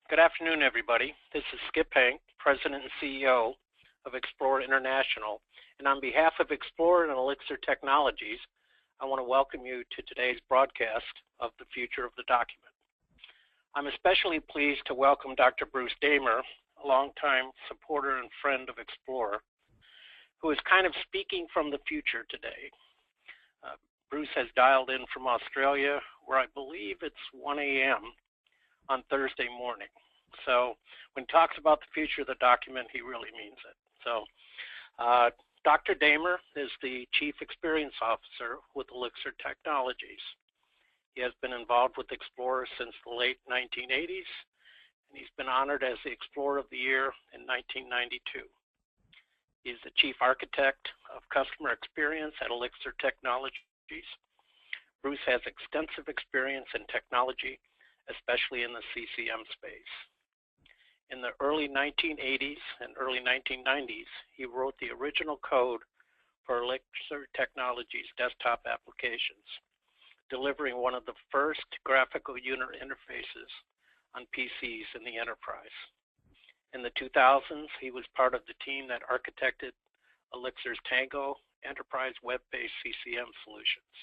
Good afternoon, everybody. This is Skip Hank, President and CEO of Xplor International. And on behalf of Xplor and Elixir Technologies, I want to welcome you to today's broadcast of the future of the document. I'm especially pleased to welcome Dr. Bruce Damer, a longtime supporter and friend of Xplor, who is kind of speaking from the future today. Bruce has dialed in from Australia, where I believe it's 1 a.m. on Thursday morning. So when he talks about the future of the document, he really means it. So Dr. Damer is the Chief Experience Officer with Elixir Technologies. He has been involved with Xplor since the late 1980s, and he's been honored as the Explorer of the Year in 1992. He's the Chief Architect of Customer Experience at Elixir Technologies. Bruce has extensive experience in technology, especially in the CCM space. In the early 1980s and early 1990s, he wrote the original code for Elixir Technologies desktop applications, delivering one of the first graphical user interfaces on PCs in the enterprise. In the 2000s, he was part of the team that architected Elixir's Tango enterprise web-based CCM solutions.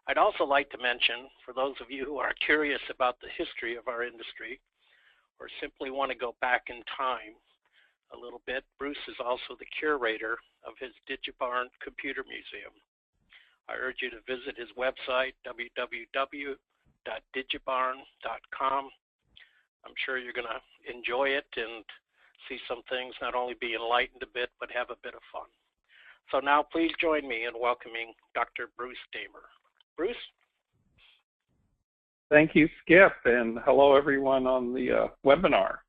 I'd also like to mention, for those of you who are curious about the history of our industry, or simply want to go back in time a little bit, Bruce is also the curator of his DigiBarn Computer Museum. I urge you to visit his website, www.digibarn.com. I'm sure you're going to enjoy it and see some things, not only be enlightened a bit, but have a bit of fun. So now please join me in welcoming Dr. Bruce Damer. Bruce? Thank you, Skip, and hello everyone on the webinar.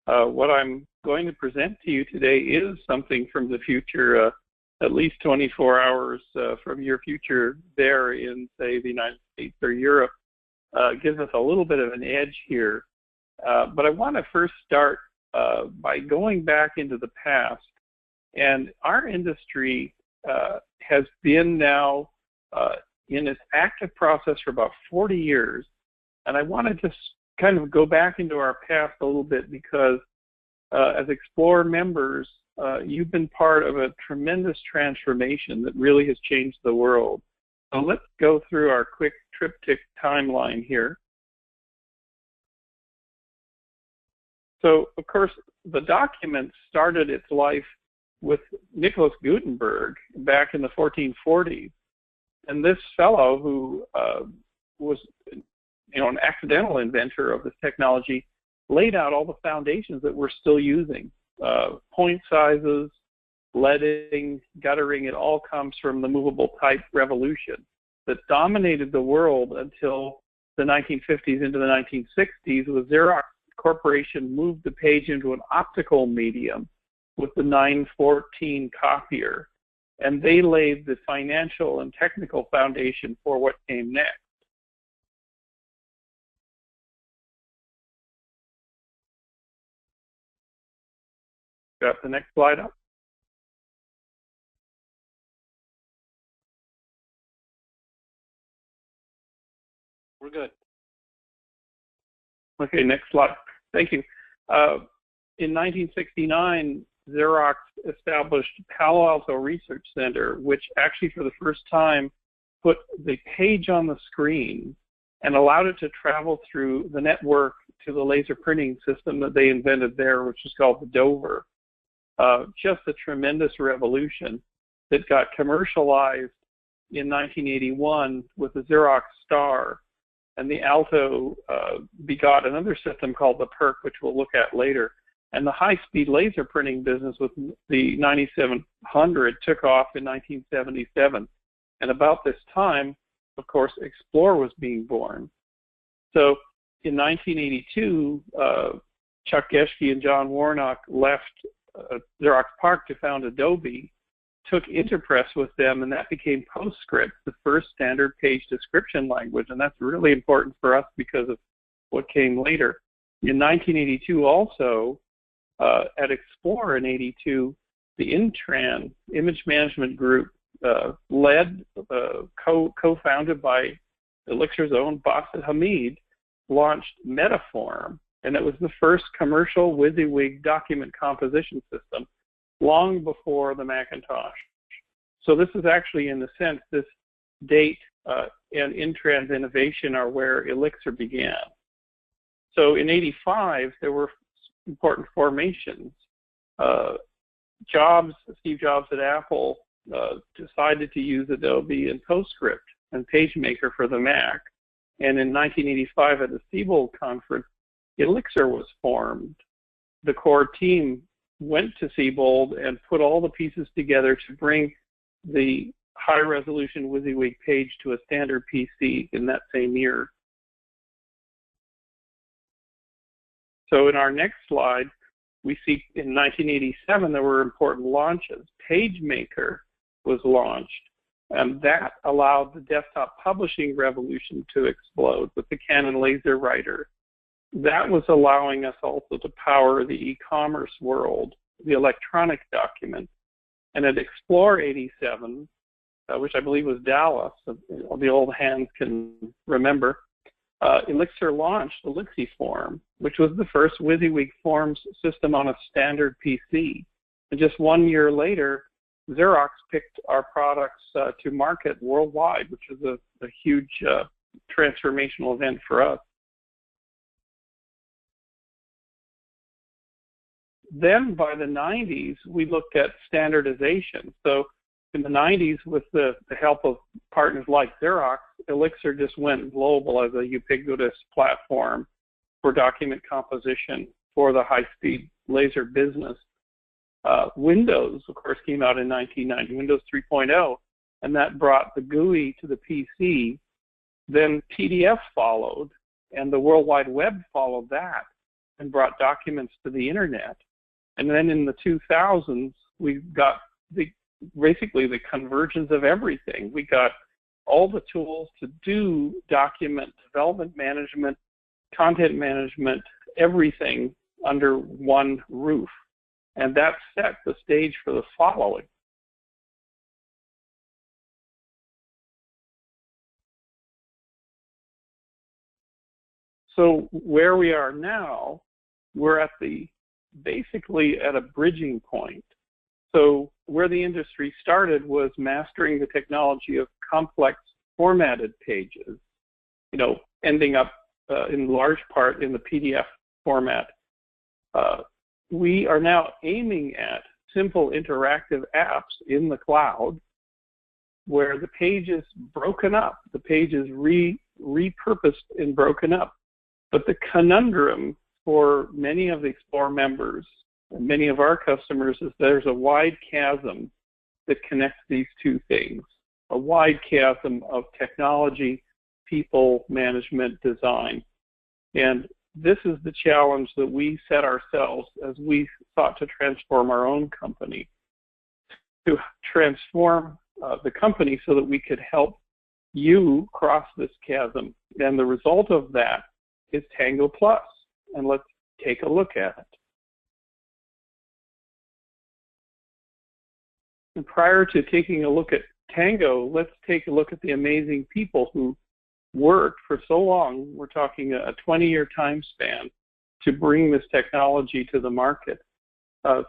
What I'm going to present to you today is something from the future, at least 24 hours from your future there in, say, the United States or Europe. Gives us a little bit of an edge here. But I want to first start by going back into the past. And our industry has been now in its active process for about 40 years. And I want to just kind of go back into our past a little bit because as Xplor members, you've been part of a tremendous transformation that really has changed the world. So let's go through our quick triptych timeline here. So, of course, the document started its life with Nicholas Gutenberg back in the 1440s. And this fellow, who was an accidental inventor of this technology, laid out all the foundations that we're still using. Point sizes, leading, guttering, it all comes from the movable type revolution that dominated the world until the 1950s into the 1960s, with Xerox Corporation moved the page into an optical medium with the 914 copier, and they laid the financial and technical foundation for what came next. Got the next slide up? We're good. Okay, next slide. Thank you. In 1969, Xerox established Palo Alto Research Center, which actually for the first time put the page on the screen and allowed it to travel through the network to the laser printing system that they invented there, which is called the Dover. Just a tremendous revolution that got commercialized in 1981 with the Xerox Star, and the Alto begot another system called the PERC, which we'll look at later. And the high-speed laser printing business with the 9700 took off in 1977. And about this time, of course, Xplor was being born. So in 1982, Chuck Geschke and John Warnock left Xerox PARC to found Adobe, took Interpress with them, and that became PostScript, the first standard page description language. And that's really important for us because of what came later. In 1982 also, at Xplor in 82, the Intran image management group led, co-founded by Elixir's own Basit Hamid, launched Metaform, and it was the first commercial WYSIWYG document composition system, long before the Macintosh. So this is actually, in a sense, this date and Intrans innovation are where Elixir began. So in '85, there were important formations. Steve Jobs at Apple decided to use Adobe and PostScript and PageMaker for the Mac. And in 1985 at the Siebold conference, Elixir was formed. The core team went to Siebold and put all the pieces together to bring the high-resolution WYSIWYG page to a standard PC in that same year. So in our next slide, we see in 1987 there were important launches. PageMaker was launched, and that allowed the desktop publishing revolution to explode with the Canon Laser Writer. That was allowing us also to power the e-commerce world, the electronic document. And at Xplor '87, which I believe was Dallas, the old hands can remember, Elixir launched Elixir, which was the first WYSIWYG forms system on a standard PC. And just 1 year later, Xerox picked our products to market worldwide, which was a huge transformational event for us. Then by the 90s, we looked at standardization. So in the 90s, with the help of partners like Xerox, Elixir just went global as a ubiquitous platform for document composition for the high-speed laser business. Windows, of course, came out in 1990, Windows 3.0, and that brought the GUI to the PC. Then PDF followed, and the World Wide Web followed that and brought documents to the internet. And then in the 2000s, we got basically the convergence of everything. We got all the tools to do document development management, content management, everything under one roof. And that set the stage for the following. So where we are now, we're basically at a bridging point. So where the industry started was mastering the technology of complex formatted pages, ending up in large part in the PDF format. We are now aiming at simple interactive apps in the cloud where the page is broken up, the page is repurposed and broken up. But the conundrum for many of the Xplor members and many of our customers is there's a wide chasm that connects these two things, a wide chasm of technology, people, management, design. And this is the challenge that we set ourselves as we sought to transform our own company, to transform the company so that we could help you cross this chasm. And the result of that is Tango Plus. And let's take a look at it. And prior to taking a look at Tango, let's take a look at the amazing people who worked for so long. We're talking a 20-year time span to bring this technology to the market.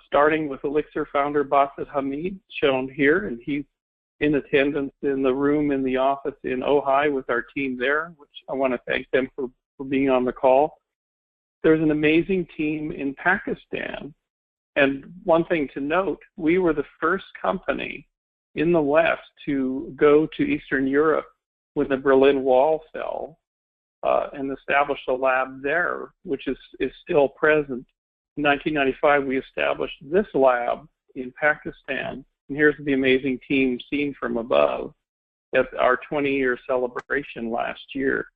Starting with Elixir founder Basit Hamid, shown here, and he's in attendance in the room in the office in Ojai with our team there, which I want to thank them for being on the call. There's an amazing team in Pakistan. And one thing to note, we were the first company in the West to go to Eastern Europe when the Berlin Wall fell and established a lab there, which is still present. In 1995, we established this lab in Pakistan. And here's the amazing team seen from above at our 20-year celebration last year.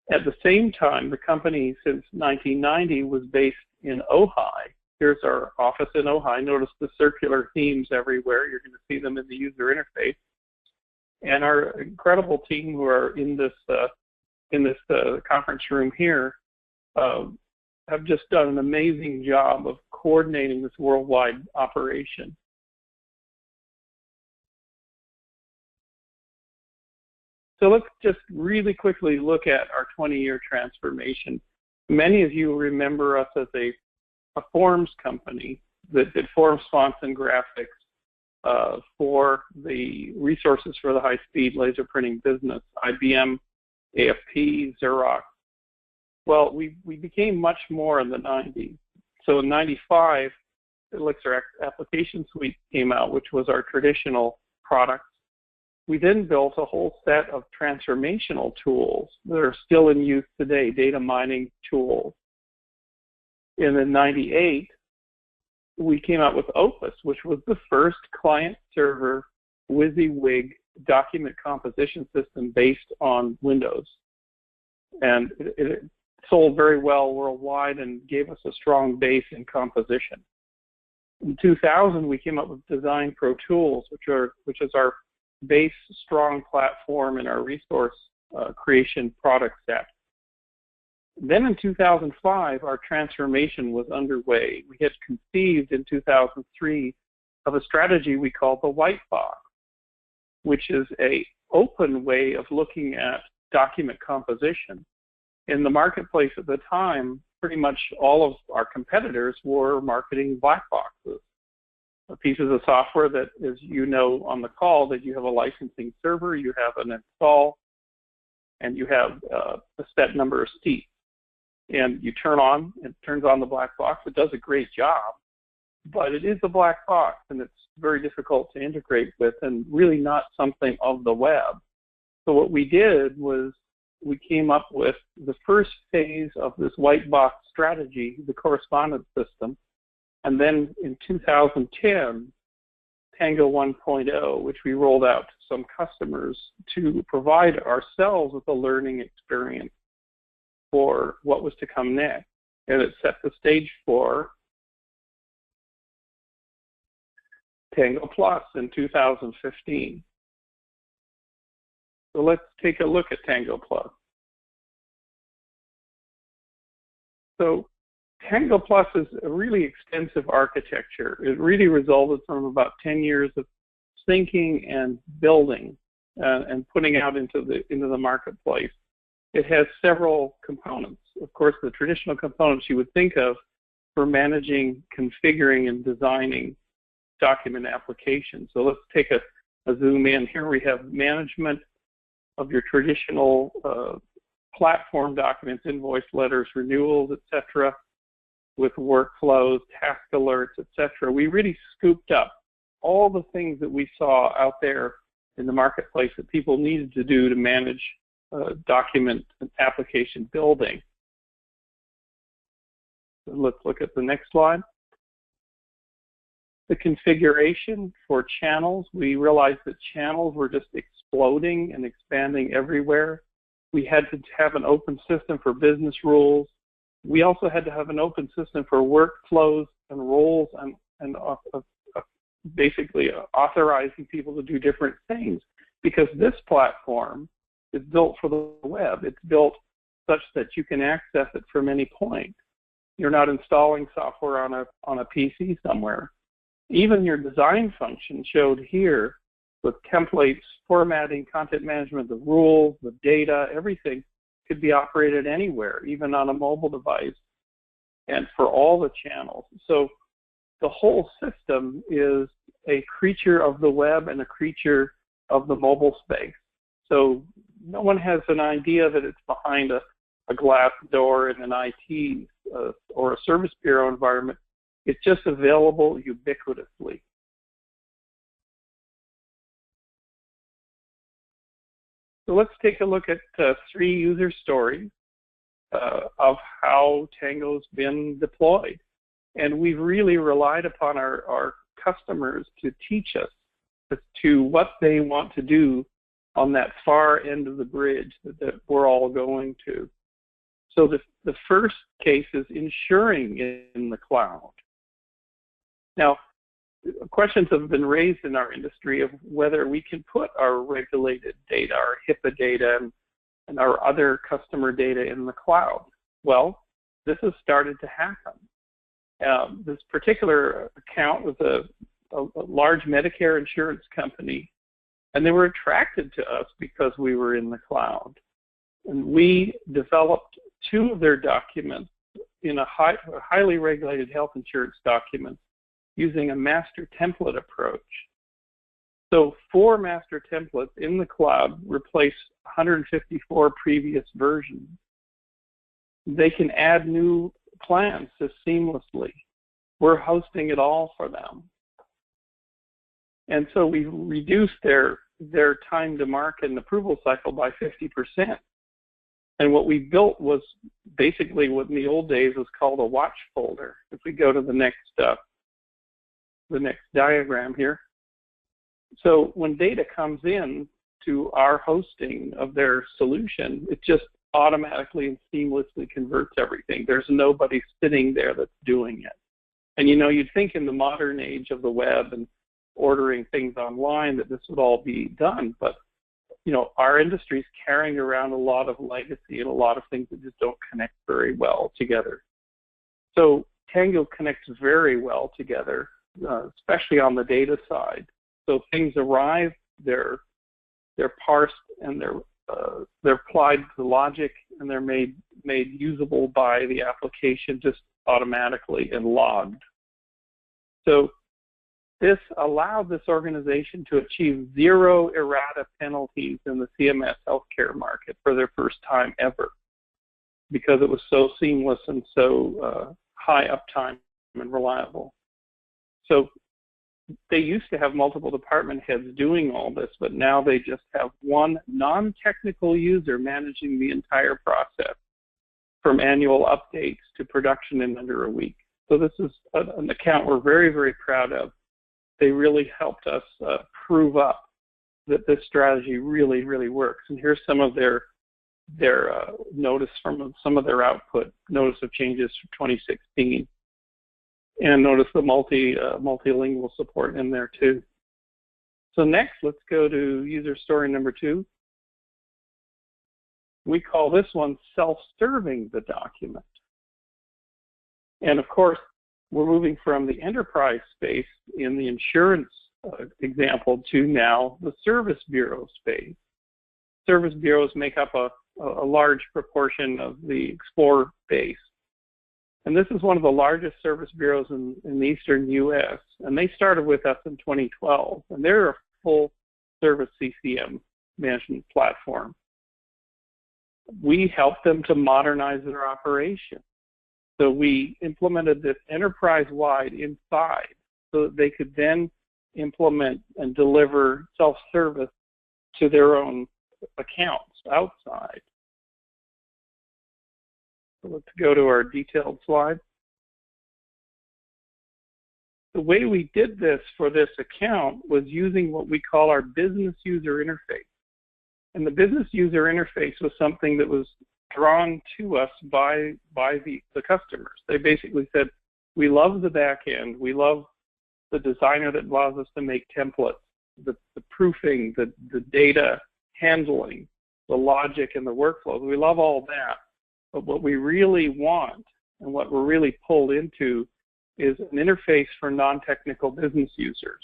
At the same time, the company since 1990 was based in Ojai. Here's our office in Ojai. Notice the circular themes everywhere. You're going to see them in the user interface. And our incredible team who are in this conference room here have just done an amazing job of coordinating this worldwide operation. So let's just really quickly look at our 20-year transformation. Many of you remember us as a forms company that did form fonts and graphics for the resources for the high-speed laser printing business, IBM, AFP, Xerox. Well, we became much more in the 90s. So in 95, Elixir Application Suite came out, which was our traditional product. We then built a whole set of transformational tools that are still in use today, data mining tools. In the 98, we came out with Opus, which was the first client-server WYSIWYG document composition system based on Windows. And it sold very well worldwide and gave us a strong base in composition. In 2000, we came up with Design Pro Tools, which is our base strong platform in our resource creation product set. Then in 2005, our transformation was underway. We had conceived in 2003 of a strategy we call the white box, which is an open way of looking at document composition. In the marketplace at the time, pretty much all of our competitors were marketing black boxes, pieces of software that, as you know on the call, that you have a licensing server, you have an install, and you have a set number of seats. And you turn on, it turns on the black box. It does a great job, but it is a black box, and it's very difficult to integrate with and really not something of the web. So what we did was we came up with the first phase of this white box strategy, the correspondence system, and then in 2010, Tango 1.0, which we rolled out to some customers to provide ourselves with a learning experience for what was to come next. And it set the stage for Tango Plus in 2015. So let's take a look at Tango Plus. So Tango Plus is a really extensive architecture. It really resulted from about 10 years of thinking and building and putting out into the marketplace. It has several components. Of course, the traditional components you would think of for managing, configuring, and designing document applications. So let's take a zoom in. Here we have management of your traditional platform documents, invoice letters, renewals, etc., with workflows, task alerts, etc. We really scooped up all the things that we saw out there in the marketplace that people needed to do to manage document and application building. So let's look at the next slide. The configuration for channels, we realized that channels were just exploding and expanding everywhere. We had to have an open system for business rules. We also had to have an open system for workflows and roles and basically authorizing people to do different things, because this platform is built for the web. It's built such that you can access it from any point. You're not installing software on a PC somewhere. Even your design function showed here with templates, formatting, content management, the rules, the data, everything could be operated anywhere, even on a mobile device, and for all the channels. So the whole system is a creature of the web and a creature of the mobile space. So no one has an idea that it's behind a glass door in an IT or a service bureau environment. It's just available ubiquitously. So let's take a look at 3 user stories of how Tango's been deployed. And we've really relied upon our customers to teach us as to what they want to do on that far end of the bridge that we're all going to. So the first case is ensuring in the cloud. Now, questions have been raised in our industry of whether we can put our regulated data, our HIPAA data, and our other customer data in the cloud. Well, this has started to happen. This particular account was a large Medicare insurance company, and they were attracted to us because we were in the cloud. And we developed two of their documents in a highly regulated health insurance document using a master template approach. So 4 master templates in the cloud replace 154 previous versions. They can add new plans just seamlessly. We're hosting it all for them. And so we've reduced their time to market and approval cycle by 50%. And what we built was basically what in the old days was called a watch folder. If we go to the next diagram here. So when data comes in to our hosting of their solution, it just automatically and seamlessly converts everything. There's nobody sitting there that's doing it. And you'd think in the modern age of the web and ordering things online that this would all be done, but our industry is carrying around a lot of legacy and a lot of things that just don't connect very well together. So Tango connects very well together, especially on the data side. So things arrive, they're parsed, and they're applied to logic, and they're made usable by the application just automatically and logged. So this allowed this organization to achieve 0 errata penalties in the CMS healthcare market for their first time ever, because it was so seamless and so high uptime and reliable. So they used to have multiple department heads doing all this, but now they just have one non-technical user managing the entire process, from annual updates to production in under a week. So this is an account we're very, very proud of. They really helped us prove up that this strategy really, really works. And here's some of their notice from some of their output, notice of changes from 2016. And notice the multilingual support in there too. So next, let's go to user story number 2. We call this one self-serving the document. And of course, we're moving from the enterprise space in the insurance example to now the service bureau space. Service bureaus make up a large proportion of the Xplor base. And this is one of the largest service bureaus in the eastern U.S. And they started with us in 2012. And they're a full service CCM management platform. We helped them to modernize their operation. So we implemented this enterprise-wide inside so that they could then implement and deliver self-service to their own accounts outside. So let's go to our detailed slide. The way we did this for this account was using what we call our business user interface. And the business user interface was something that was drawn to us by the customers. They basically said, we love the back end, we love the designer that allows us to make templates, the proofing, the data handling, the logic and the workflows. We love all that. But what we really want and what we're really pulled into is an interface for non-technical business users.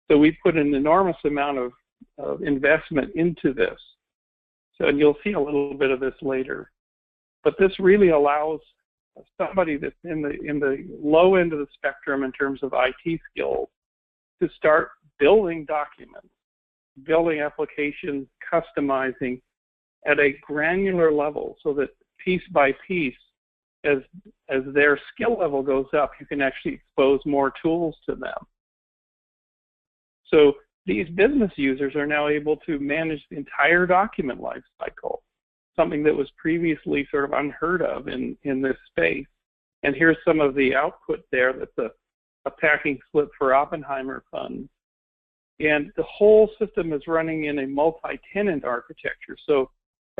So we put an enormous amount of investment into this. So, and you'll see a little bit of this later. But this really allows somebody that's in the low end of the spectrum in terms of IT skills to start building documents, building applications, customizing at a granular level, so that piece by piece, as their skill level goes up, you can actually expose more tools to them. So these business users are now able to manage the entire document lifecycle, something that was previously sort of unheard of in this space. And here's some of the output there. That's a packing slip for Oppenheimer funds. And the whole system is running in a multi-tenant architecture. So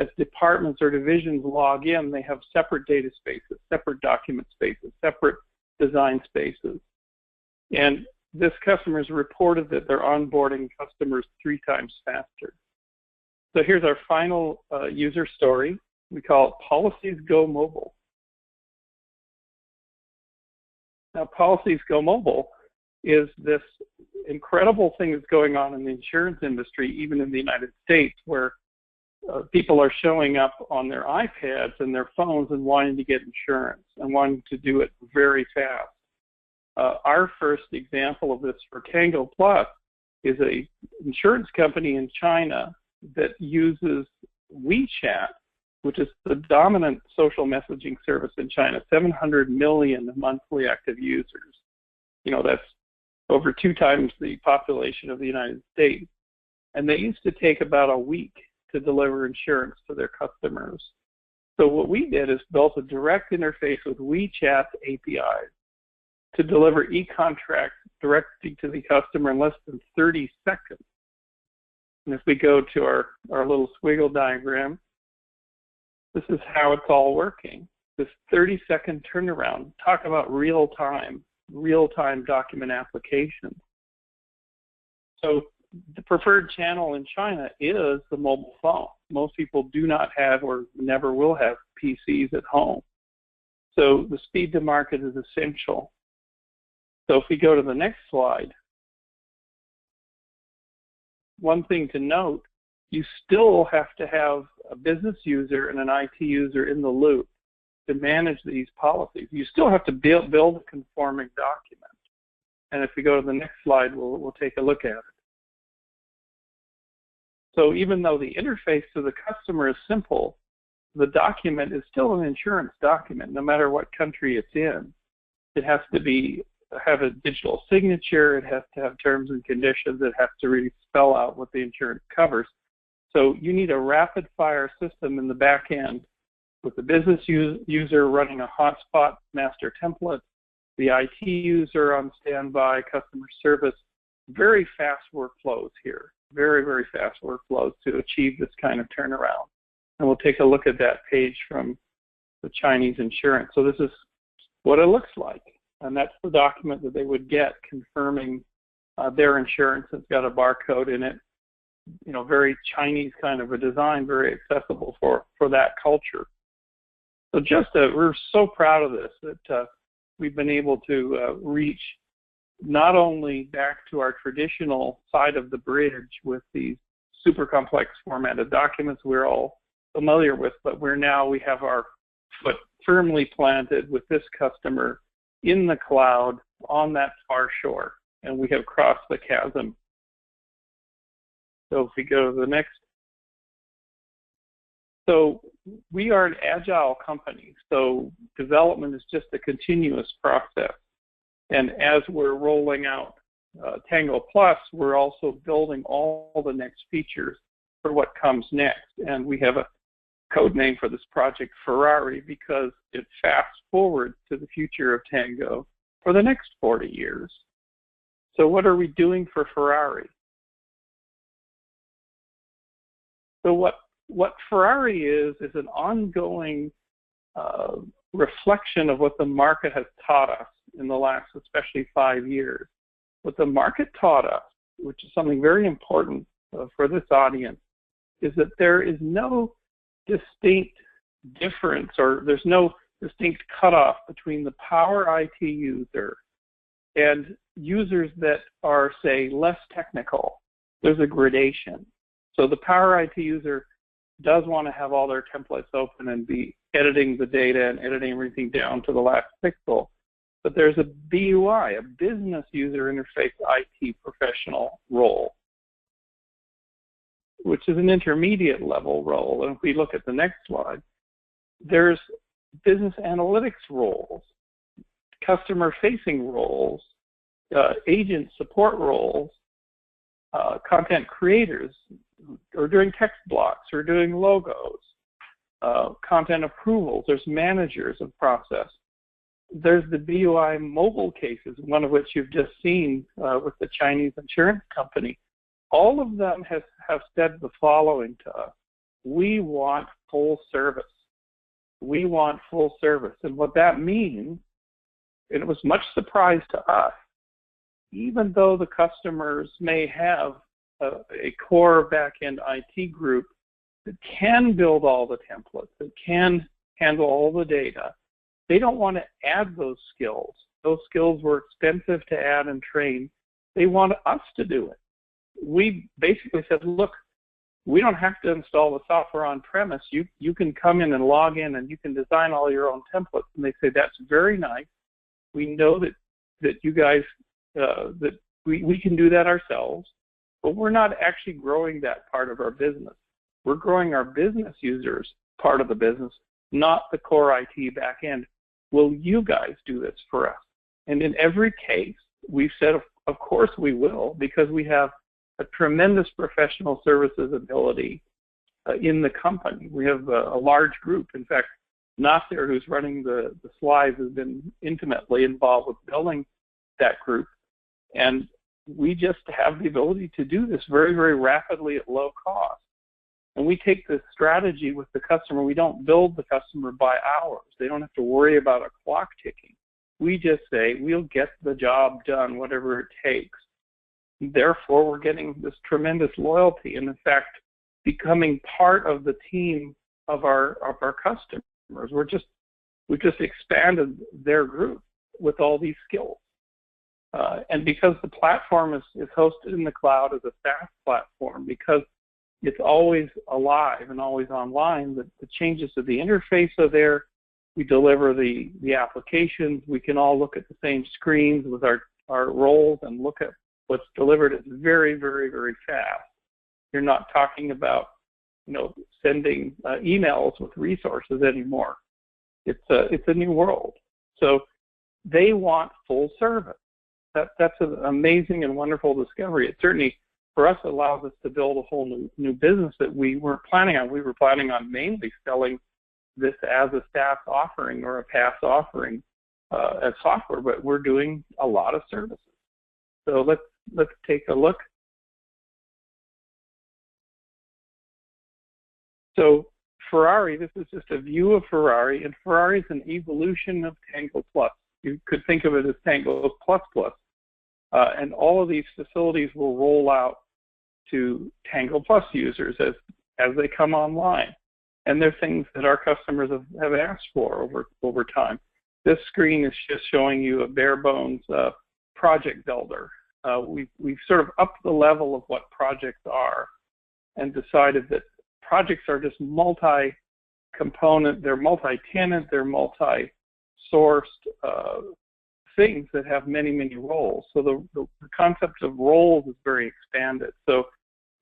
as departments or divisions log in, they have separate data spaces, separate document spaces, separate design spaces. And this customer has reported that they're onboarding customers 3 times faster. So here's our final user story. We call it Policies Go Mobile. Now, Policies Go Mobile is this incredible thing that's going on in the insurance industry, even in the United States, where people are showing up on their iPads and their phones and wanting to get insurance and wanting to do it very fast. Our first example of this for Tango Plus is a insurance company in China that uses WeChat, which is the dominant social messaging service in China, 700 million monthly active users. That's over 2 times the population of the United States. And they used to take about a week to deliver insurance to their customers. So what we did is built a direct interface with WeChat APIs to deliver e-contracts directly to the customer in less than 30 seconds. And if we go to our little squiggle diagram, this is how it's all working. This 30-second turnaround. Talk about real-time document application. So the preferred channel in China is the mobile phone. Most people do not have or never will have PCs at home. So the speed to market is essential. So if we go to the next slide, one thing to note, you still have to have a business user and an IT user in the loop to manage these policies. You still have to build a conforming document. And if we go to the next slide, we'll take a look at it. So even though the interface to the customer is simple, the document is still an insurance document, no matter what country it's in. It has to have a digital signature. It has to have terms and conditions. It has to really spell out what the insurance covers. So you need a rapid-fire system in the back end with the business user running a hotspot master template, the IT user on standby, customer service. Very fast workflows here. Very, very fast workflows to achieve this kind of turnaround. And we'll take a look at that page from the Chinese insurance. So this is what it looks like. And that's the document that they would get confirming their insurance. It's got a barcode in it. Very Chinese kind of a design, very accessible for that culture. So we're so proud of this that we've been able to reach not only back to our traditional side of the bridge with these super complex formatted documents we're all familiar with, but we have our foot firmly planted with this customer in the cloud on that far shore, and we have crossed the chasm. So if we go to the next. So we are an agile company, so development is just a continuous process. And as we're rolling out Tango Plus, we're also building all the next features for what comes next. And we have a code name for this project, Ferrari, because it fast forwards to the future of Tango for the next 40 years. So what are we doing for Ferrari? So what Ferrari is an ongoing reflection of what the market has taught us in the last, especially 5 years. What the market taught us, which is something very important for this audience, is that there is no distinct difference, or there's no distinct cutoff between the power IT user and users that are, say, less technical. There's a gradation. So the power IT user does want to have all their templates open and be editing the data and editing everything down to the last pixel. But there's a BUI, a business user interface IT professional role, which is an intermediate level role. And if we look at the next slide, there's business analytics roles, customer-facing roles, agent support roles, content creators who are doing text blocks or doing logos, content approvals. There's managers of process. There's the BUI mobile cases, one of which you've just seen with the Chinese insurance company. All of them have said the following to us: we want full service. We want full service. And what that means, and it was much surprise to us, even though the customers may have a core back-end IT group that can build all the templates, that can handle all the data, they don't want to add those skills. Those skills were expensive to add and train. They want us to do it. We basically said, look, we don't have to install the software on premise. You can come in and log in and you can design all your own templates. And they say, that's very nice. We know that you guys, that we can do that ourselves, but we're not actually growing that part of our business. We're growing our business users part of the business, not the core IT back end. Will you guys do this for us? And in every case, we've said, of course we will, because we have a tremendous professional services ability in the company. We have a large group. In fact, Nasser, who's running the slides, has been intimately involved with building that group. And we just have the ability to do this very, very rapidly at low cost. And we take this strategy with the customer. We don't build the customer by hours. They don't have to worry about a clock ticking. We just say, we'll get the job done, whatever it takes. Therefore, we're getting this tremendous loyalty, and in fact, becoming part of the team of our customers. We've just expanded their group with all these skills, and because the platform is hosted in the cloud as a SaaS platform, because it's always alive and always online, the changes to the interface are there. We deliver the applications. We can all look at the same screens with our roles and look at what's delivered. It's very, very, very fast. You're not talking about, sending emails with resources anymore. It's a new world. So they want full service. That's an amazing and wonderful discovery. It certainly, for us, allows us to build a whole new business that we weren't planning on. We were planning on mainly selling this as a SaaS offering or a PaaS offering as software, but we're doing a lot of services. So let's take a look. So Ferrari, this is just a view of Ferrari, and Ferrari is an evolution of Tango Plus. You could think of it as Tango Plus Plus. And all of these facilities will roll out to Tango Plus users as they come online. And they're things that our customers have asked for over time. This screen is just showing you a bare bones project builder. We've sort of upped the level of what projects are and decided that projects are just multi-component, they're multi-tenant, they're multi-sourced things that have many, many roles. So the concept of roles is very expanded. So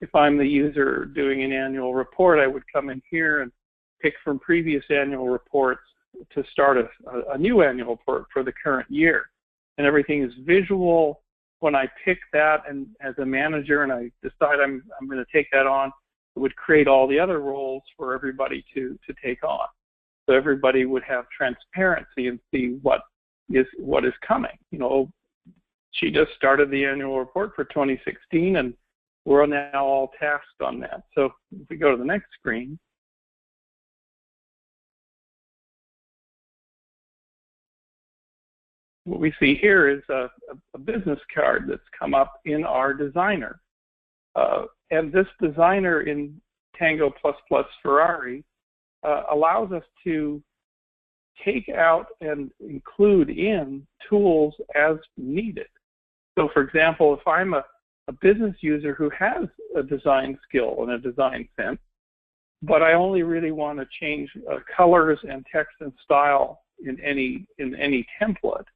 if I'm the user doing an annual report, I would come in here and pick from previous annual reports to start a new annual report for the current year. And everything is visual. When I pick that, and as a manager, and I decide I'm going to take that on, it would create all the other roles for everybody to take on. So everybody would have transparency and see what is coming. She just started the annual report for 2016, and we're now all tasked on that. So if we go to the next screen, what we see here is a business card that's come up in our designer. And this designer in Tango Plus Plus Ferrari allows us to take out and include in tools as needed. So for example, if I'm a business user who has a design skill and a design sense, but I only really want to change colors and text and style in any template,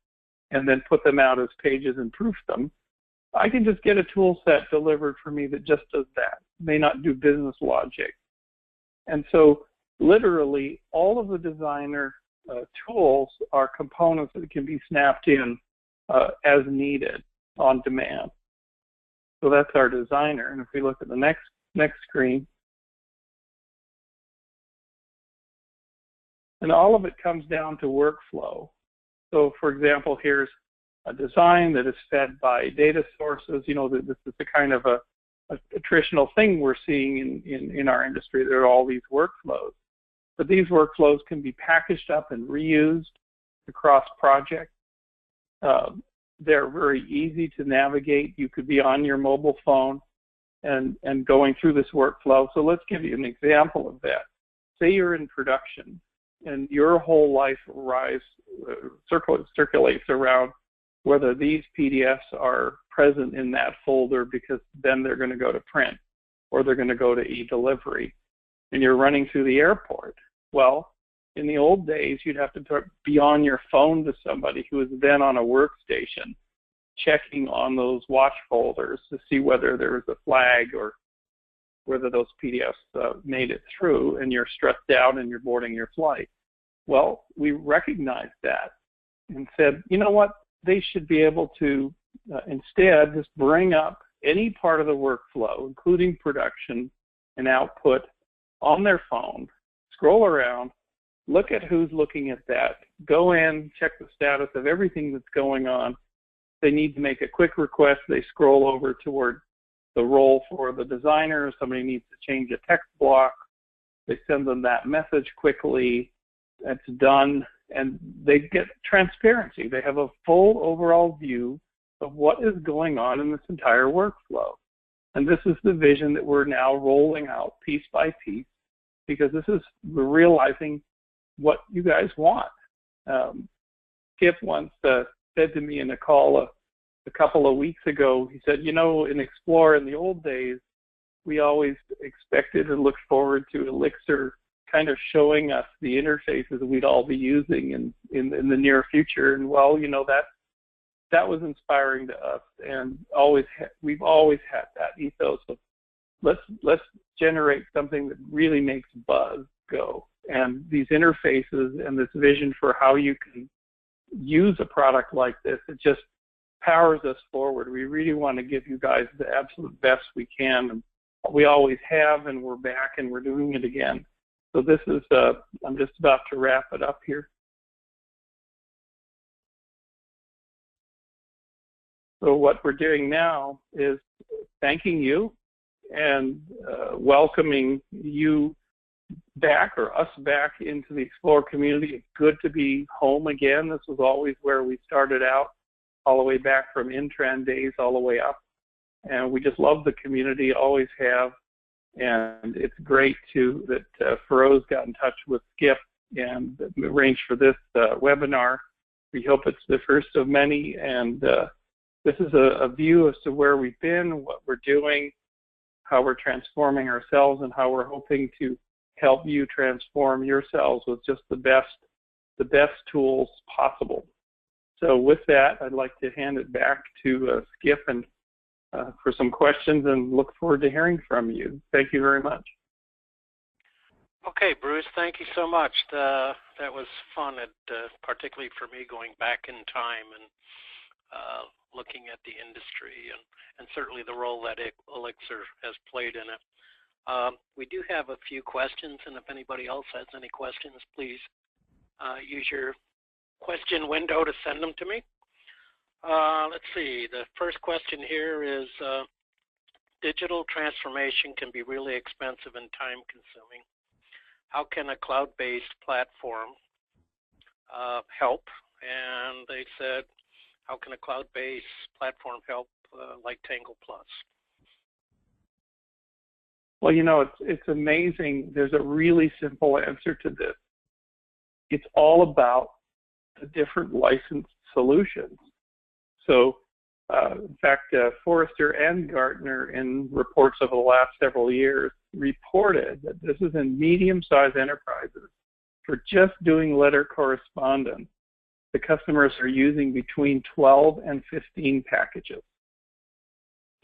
and then put them out as pages and proof them, I can just get a tool set delivered for me that just does that. It may not do business logic. And so literally all of the designer tools are components that can be snapped in as needed on demand. So that's our designer. And if we look at the next screen, and all of it comes down to workflow. So for example, here's a design that is fed by data sources. This is the kind of a traditional thing we're seeing in our industry. There are all these workflows. But these workflows can be packaged up and reused across projects. They're very easy to navigate. You could be on your mobile phone and going through this workflow. So let's give you an example of that. Say you're in production and your whole life circulates around whether these PDFs are present in that folder, because then they're going to go to print, or they're going to go to e-delivery, and you're running through the airport. Well, in the old days, you'd have to be on your phone to somebody who was then on a workstation, checking on those watch folders to see whether there was a flag or whether those PDFs made it through, and you're stressed out and you're boarding your flight. Well, we recognized that and said, you know what, they should be able to instead just bring up any part of the workflow, including production and output, on their phone, scroll around, look at who's looking at that, go in, check the status of everything that's going on. They need to make a quick request, they scroll over toward the role for the designer. Somebody needs to change a text block. They send them that message quickly. That's done, and they get transparency. They have a full overall view of what is going on in this entire workflow. And this is the vision that we're now rolling out piece by piece, because we're realizing what you guys want. Skip once said to me in a call a couple of weeks ago, he said, you know, in Xplor in the old days, we always expected and looked forward to Elixir kind of showing us the interfaces we'd all be using in the near future. And well, you know, that was inspiring to us, and we've always had that ethos of let's generate something that really makes buzz go. And these interfaces and this vision for how you can use a product like this, it just powers us forward. We really want to give you guys the absolute best we can, and we always have, and we're back and we're doing it again. So this is, I'm just about to wrap it up here. So what we're doing now is thanking you and welcoming you back, or us back, into the Xplor community. It's good to be home again. This was always where we started out, all the way back from Intran days all the way up. And we just love the community, always have. And it's great, too, that Feroz got in touch with Skip and arranged for this webinar. We hope it's the first of many. And this is a view as to where we've been, what we're doing, how we're transforming ourselves, and how we're hoping to help you transform yourselves with just the best tools possible. So with that, I'd like to hand it back to Skip and for some questions, and look forward to hearing from you. Thank you very much. Okay, Bruce, thank you so much. That was fun, particularly for me, going back in time and looking at the industry and certainly the role that Elixir has played in it. We do have a few questions, and if anybody else has any questions, please use your question window to send them to me. Let's see, the first question here is, digital transformation can be really expensive and time-consuming. How can a cloud-based platform help? And they said, how can a cloud-based platform help like Tangle Plus? Well, you know, it's amazing. There's a really simple answer to this. It's all about the different licensed solutions. So, in fact, Forrester and Gartner, in reports over the last several years, reported that this is in medium-sized enterprises. For just doing letter correspondence, the customers are using between 12 and 15 packages.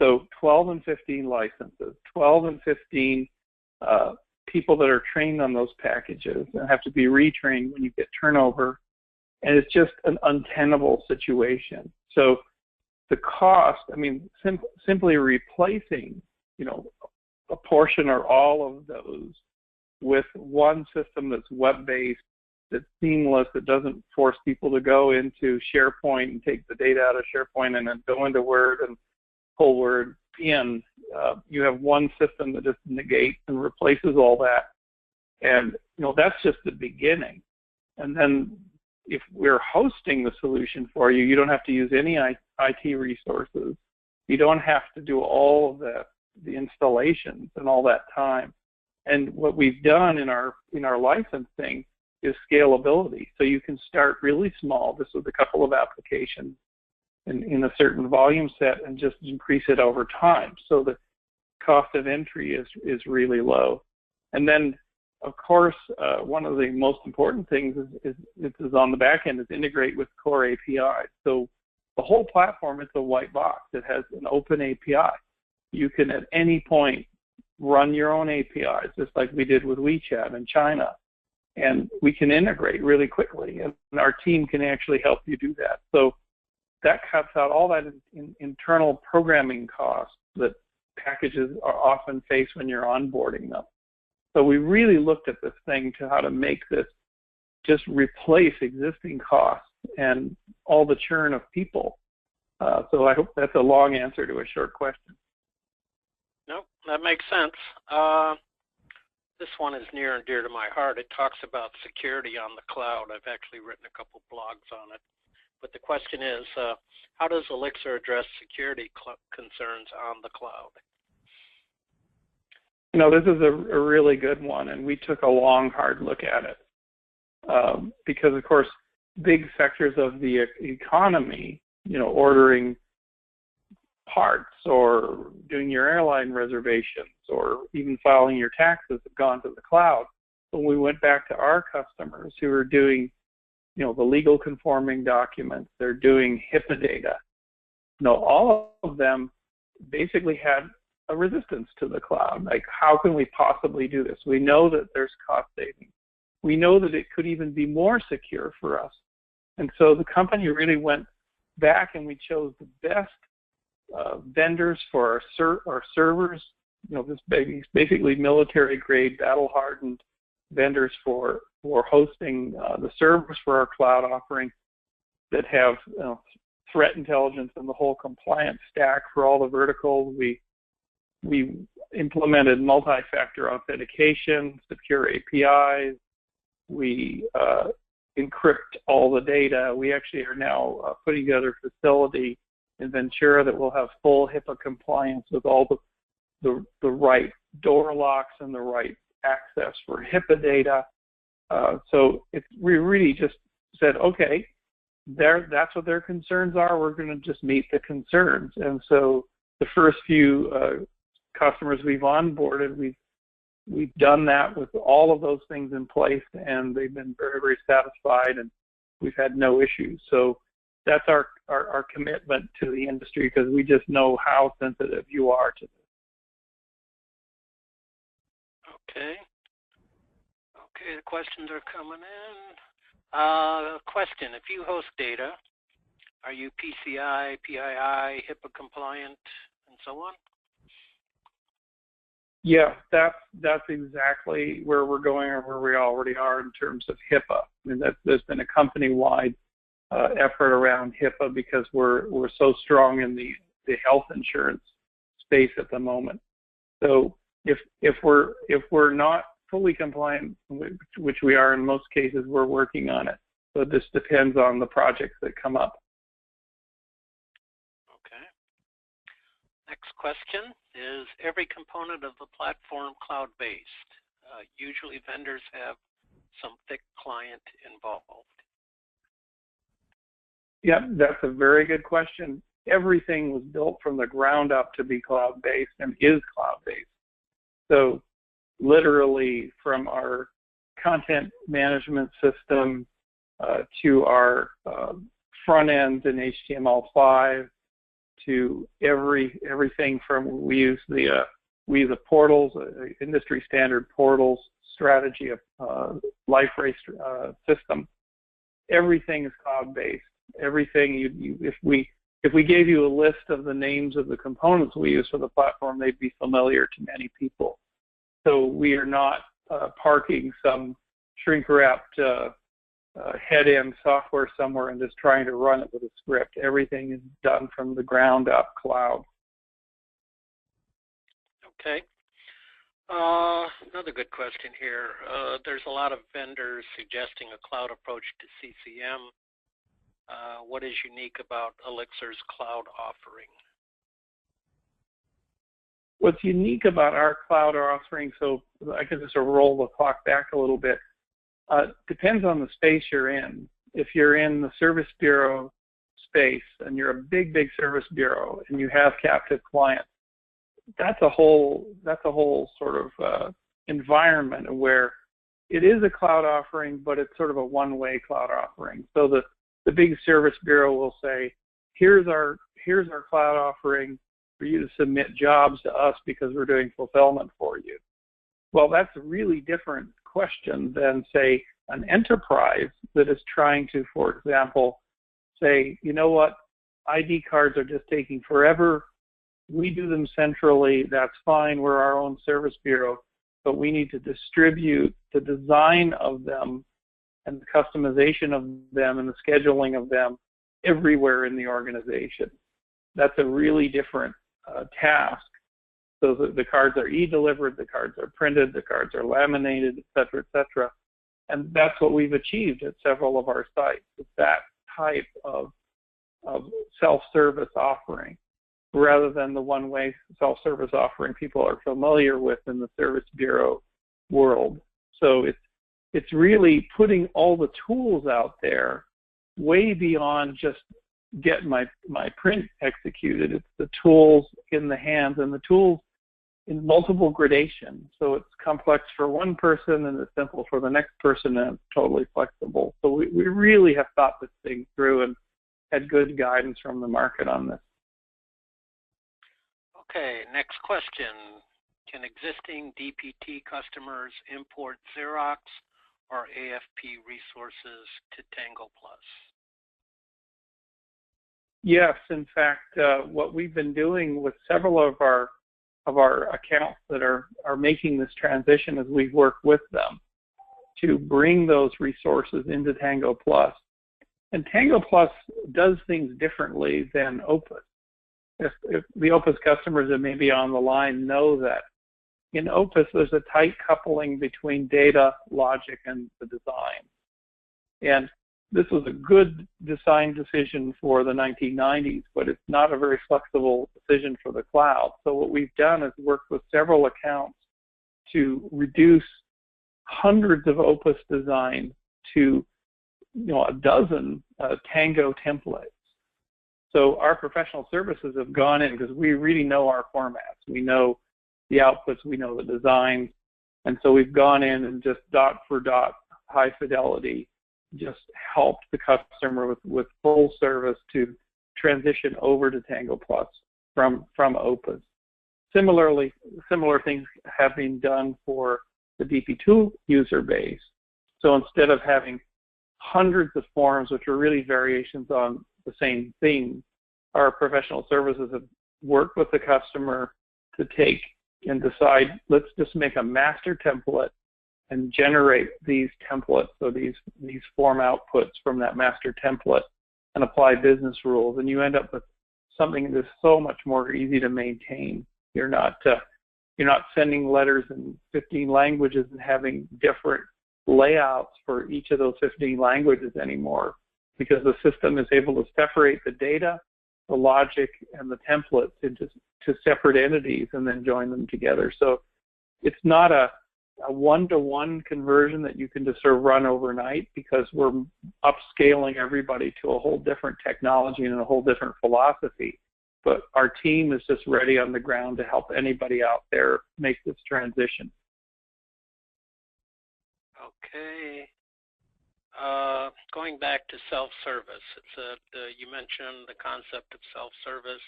So 12 and 15 licenses, 12 and 15 people that are trained on those packages and have to be retrained when you get turnover. And it's just an untenable situation. So the cost, I mean, simply replacing, you know, a portion or all of those with one system that's web-based, that's seamless, that doesn't force people to go into SharePoint and take the data out of SharePoint and then go into Word and pull Word in. You have one system that just negates and replaces all that. And, you know, that's just the beginning. And then if we're hosting the solution for you, you don't have to use any IT resources. You don't have to do all of the installations and all that time. And what we've done in our licensing is scalability. So you can start really small, just with a couple of applications in a certain volume set, and just increase it over time. So the cost of entry is really low. And then, of course, one of the most important things is on the back end is integrate with core APIs. So the whole platform is a white box. It has an open API. You can at any point run your own APIs, just like we did with WeChat in China. And we can integrate really quickly, and our team can actually help you do that. So that cuts out all that internal programming costs that packages are often face when you're onboarding them. So we really looked at this thing to how to make this just replace existing costs and all the churn of people. So I hope that's a long answer to a short question. Nope, that makes sense. This one is near and dear to my heart. It talks about security on the cloud. I've actually written a couple blogs on it. But the question is, how does Elixir address security concerns on the cloud? You know, this is a really good one, and we took a long, hard look at it. Because, of course, big sectors of the economy, you know, ordering parts or doing your airline reservations or even filing your taxes have gone to the cloud. So we went back to our customers who are doing, you know, the legal conforming documents, they're doing HIPAA data. You know, all of them basically had a resistance to the cloud. Like, how can we possibly do this? We know that there's cost savings. We know that it could even be more secure for us. And so the company really went back and we chose the best vendors for our servers. You know, this basically military-grade, battle-hardened vendors for hosting the servers for our cloud offering that have, you know, threat intelligence and the whole compliance stack for all the verticals. We implemented multi-factor authentication, secure APIs. We encrypt all the data. We actually are now putting together a facility in Ventura that will have full HIPAA compliance with all the right door locks and the right access for HIPAA data. So we really just said, okay, that's what their concerns are. We're going to just meet the concerns. And so the first few customers we've onboarded, we've done that with all of those things in place, and they've been very, very satisfied, and we've had no issues. So that's our commitment to the industry, because we just know how sensitive you are to this. Okay, the questions are coming in. Question, if you host data, are you PCI, PII, HIPAA compliant, and so on? Yeah, that's exactly where we're going, or where we already are in terms of HIPAA. I mean, there's been a company-wide effort around HIPAA because we're so strong in the health insurance space at the moment. So if we're not fully compliant, which we are in most cases, we're working on it. So this depends on the projects that come up. Okay. Next question is, every component of the platform cloud-based? Usually vendors have some thick client involved. Yeah, that's a very good question. Everything was built from the ground up to be cloud-based and is cloud-based. So literally from our content management system to our front end in HTML5 to everything from, we use the portals, industry standard portals strategy of life race system. Everything is cloud-based. Everything if we gave you a list of the names of the components we use for the platform, they'd be familiar to many people. So we are not parking some shrink-wrapped head-end software somewhere and just trying to run it with a script. Everything is done from the ground up cloud. Okay. Another good question here. There's a lot of vendors suggesting a cloud approach to CCM. What is unique about Elixir's cloud offering? What's unique about our cloud offering, so I can just roll the clock back a little bit, depends on the space you're in. If you're in the service bureau space and you're a big service bureau and you have captive clients, that's a whole sort of environment where it is a cloud offering, but it's sort of a one-way cloud offering. So the big service bureau will say, here's our cloud offering for you to submit jobs to us because we're doing fulfillment for you. Well, that's a really different question than, say, an enterprise that is trying to, for example, say, you know what, ID cards are just taking forever. We do them centrally. That's fine. We're our own service bureau, but we need to distribute the design of them and the customization of them and the scheduling of them everywhere in the organization. That's a really different task. So the cards are e-delivered, the cards are printed, the cards are laminated, et cetera, et cetera. And that's what we've achieved at several of our sites. It's that type of self-service offering, rather than the one-way self-service offering people are familiar with in the service bureau world. So it's really putting all the tools out there way beyond just get my print executed. It's the tools in the hands and the tools in multiple gradations. So it's complex for one person and it's simple for the next person, and it's totally flexible. So we really have thought this thing through and had good guidance from the market on this. Okay, next question. Can existing DPT customers import Xerox or AFP resources to Tango Plus? Yes, in fact, what we've been doing with several of our accounts that are making this transition is we've worked with them to bring those resources into Tango Plus. And Tango Plus does things differently than Opus. If the Opus customers that may be on the line know that in Opus there's a tight coupling between data, logic, and the design. And this was a good design decision for the 1990s, but it's not a very flexible decision for the cloud. So what we've done is worked with several accounts to reduce hundreds of Opus designs to a dozen Tango templates. So our professional services have gone in because we really know our formats. We know the outputs, we know the designs, and so we've gone in and just dot for dot, high fidelity, just helped the customer with full service to transition over to Tango Plus from Opus. Similarly, similar things have been done for the DP2 user base. So instead of having hundreds of forms, which are really variations on the same thing, our professional services have worked with the customer to take and decide, let's just make a master template and generate these templates, so these form outputs from that master template, and apply business rules. And you end up with something that's so much more easy to maintain. You're not sending letters in 15 languages and having different layouts for each of those 15 languages anymore, because the system is able to separate the data, the logic, and the templates into separate entities and then join them together. So it's not a one-to-one conversion that you can just sort of run overnight, because we're upscaling everybody to a whole different technology and a whole different philosophy. But our team is just ready on the ground to help anybody out there make this transition. Okay. Going back to self-service, you mentioned the concept of self-service.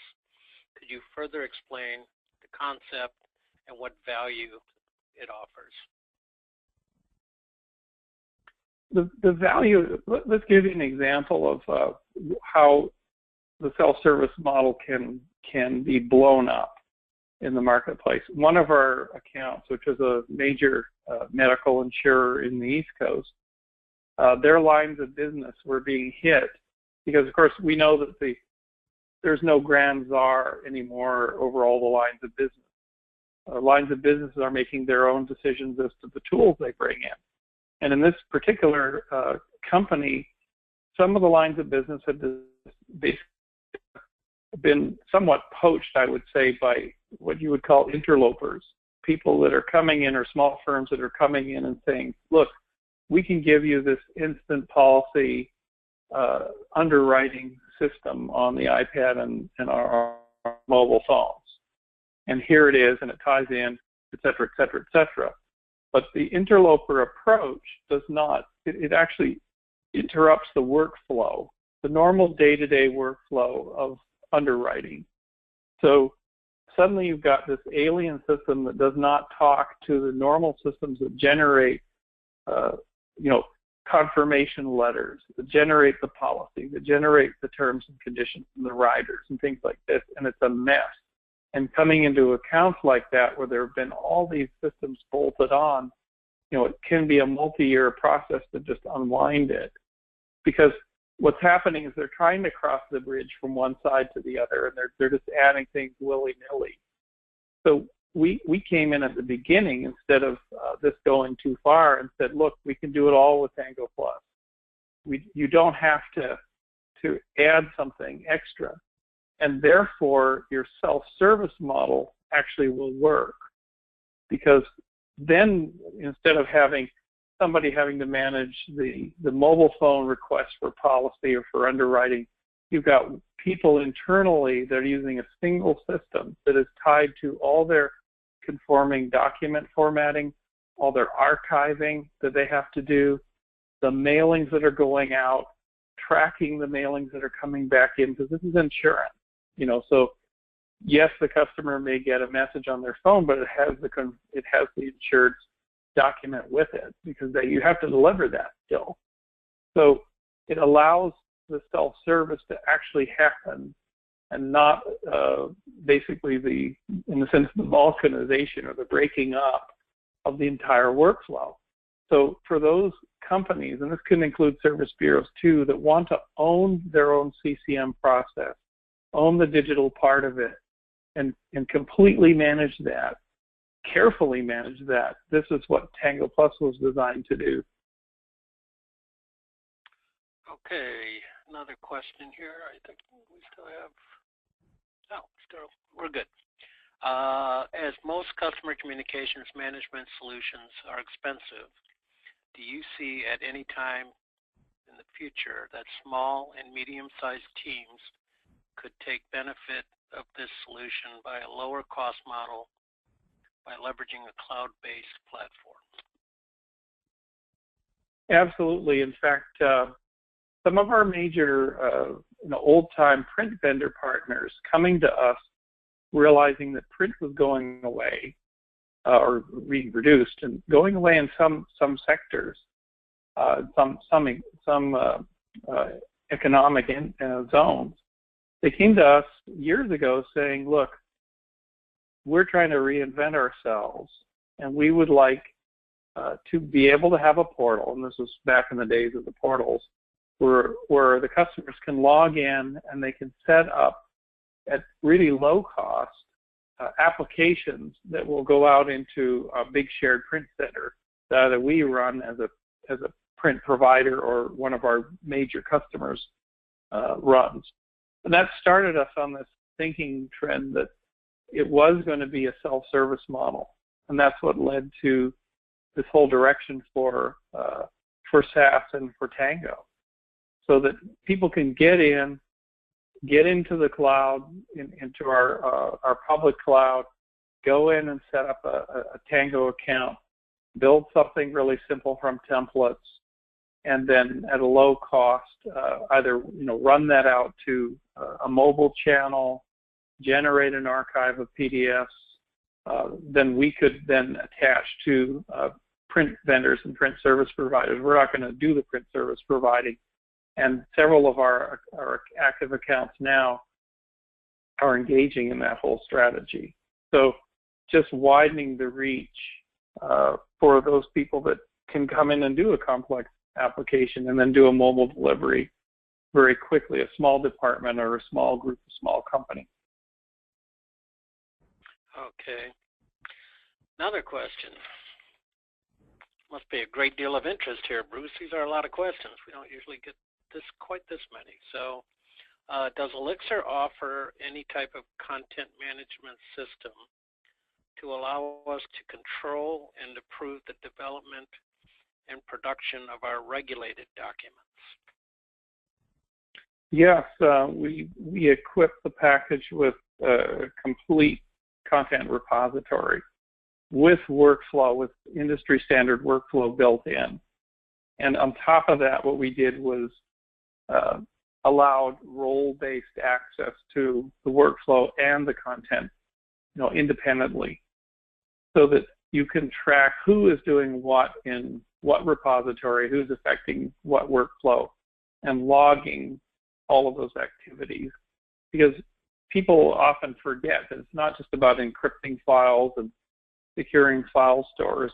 Could you further explain the concept and what value it offers? The value, let's give you an example of how the self-service model can be blown up in the marketplace. One of our accounts, which is a major medical insurer in the East Coast, their lines of business were being hit because, of course, we know that there's no grand czar anymore over all the lines of business. Lines of business are making their own decisions as to the tools they bring in. And in this particular company, some of the lines of business have basically been somewhat poached, I would say, by what you would call interlopers, people that are coming in, or small firms that are coming in and saying, look, we can give you this instant policy underwriting system on the iPad and our mobile phones. and here it is, and it ties in, et cetera, et cetera, et cetera. But the interloper approach does not, it actually interrupts the workflow, the normal day-to-day workflow of underwriting. So suddenly you've got this alien system that does not talk to the normal systems that generate, confirmation letters, that generate the policy, that generate the terms and conditions and the riders and things like this, and it's a mess. And coming into accounts like that where there have been all these systems bolted on, it can be a multi-year process to just unwind it. Because what's happening is they're trying to cross the bridge from one side to the other, and they're just adding things willy-nilly. So we came in at the beginning instead of this going too far and said, look, we can do it all with Tango Plus. You don't have to add something extra. And therefore, your self-service model actually will work. Because then instead of having somebody having to manage the mobile phone request for policy or for underwriting, you've got people internally that are using a single system that is tied to all their conforming document formatting, all their archiving that they have to do, the mailings that are going out, tracking the mailings that are coming back in, because this is insurance. So yes, the customer may get a message on their phone, but it has the insured's document with it, because you have to deliver that still. So it allows the self-service to actually happen, and not basically in the sense, the balkanization or the breaking up of the entire workflow. So for those companies, and this can include service bureaus too, that want to own their own CCM process, own the digital part of it, and completely manage that, carefully manage that, this is what Tango Plus was designed to do. Okay, another question here. I think we still have, we're good. As most customer communications management solutions are expensive, do you see at any time in the future that small and medium-sized teams could take benefit of this solution by a lower cost model by leveraging a cloud-based platform? Absolutely. In fact, some of our major old-time print vendor partners coming to us, realizing that print was going away or being reduced and going away in some sectors, some economic zones. They came to us years ago saying, look, we're trying to reinvent ourselves, and we would like to be able to have a portal, and this was back in the days of the portals, where the customers can log in and they can set up at really low cost applications that will go out into a big shared print center that either we run as a print provider or one of our major customers runs. And that started us on this thinking trend that it was going to be a self-service model, and that's what led to this whole direction for SaaS and for Tango, so that people can get into the cloud, into our public cloud, go in and set up a Tango account, build something really simple from templates, and then at a low cost, either run that out to a mobile channel, generate an archive of PDFs. Then we could then attach to print vendors and print service providers. We're not going to do the print service providing, and several of our active accounts now are engaging in that whole strategy. So just widening the reach for those people that can come in and do a complex application and then do a mobile delivery very quickly, a small department or a small group, a small company. Okay. Another question. Must be a great deal of interest here, Bruce. These are a lot of questions. We don't usually get quite this many. So does Elixir offer any type of content management system to allow us to control and approve the development and production of our regulated documents? Yes, we equip the package with complete content repository with workflow, with industry standard workflow built in. And on top of that, what we did was allowed role-based access to the workflow and the content, independently, so that you can track who is doing what in what repository, who's affecting what workflow, and logging all of those activities. Because people often forget that it's not just about encrypting files and securing file stores.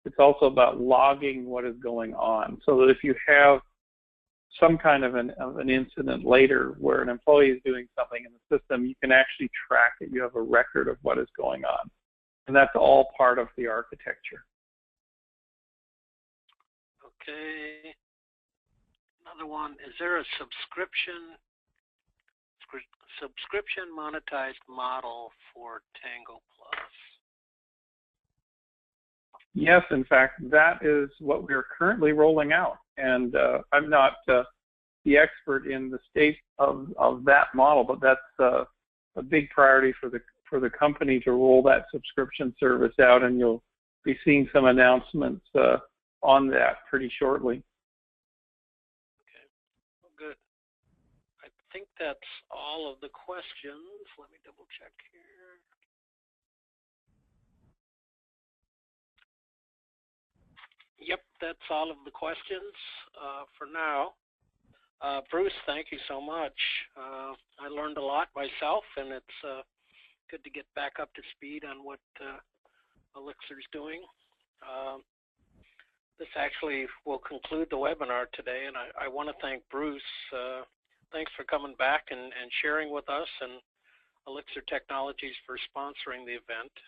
It's also about logging what is going on, so that if you have some kind of an incident later where an employee is doing something in the system, you can actually track it. You have a record of what is going on. And that's all part of the architecture. Okay. Another one, is there a subscription monetized model for Tango Plus? Yes, in fact, that is what we're currently rolling out. And I'm not the expert in the state of that model, but that's a big priority for the company to roll that subscription service out, and you'll be seeing some announcements on that pretty shortly. Okay, well, good. I think that's all of the questions. Let me double check here. Yep, that's all of the questions for now. Bruce, thank you so much. I learned a lot myself, and it's good to get back up to speed on what Elixir's doing. This actually will conclude the webinar today, and I want to thank Bruce. Thanks for coming back and sharing with us, and Elixir Technologies for sponsoring the event.